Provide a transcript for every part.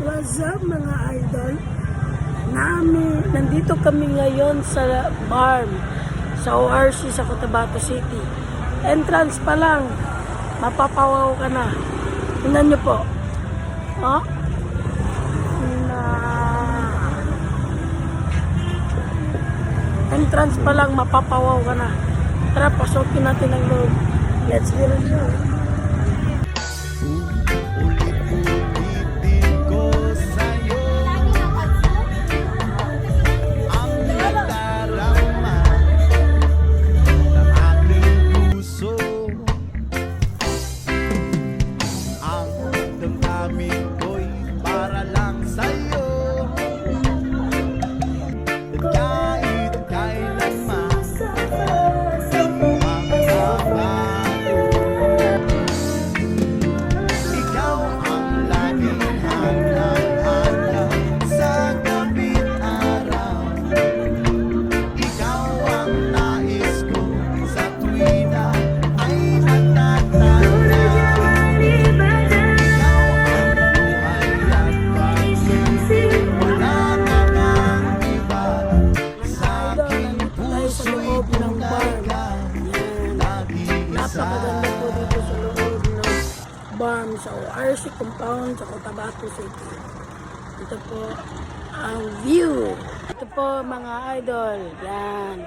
What's up mga idol? Nandito kami ngayon sa farm sa ORC sa Cotabato City. Entrance pa lang, mapapawaw ka na. Tingnan nyo po. Oh? Entrance pa lang, mapapawaw ka na. Tara, pasukin natin ang loob. Let's get it. Napakaganda po dito sa loob ng farm sa ORC compound sa Cotabato City. Ito po ang view. Ito po mga idol. Yan.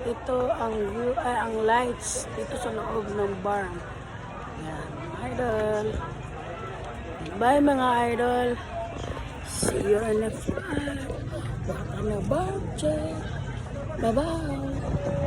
Ito ang view, ang lights dito sa loob ng farm. Yan, idol. Bye mga idol. See you in the next vlog. Baka na budget. Bye-bye.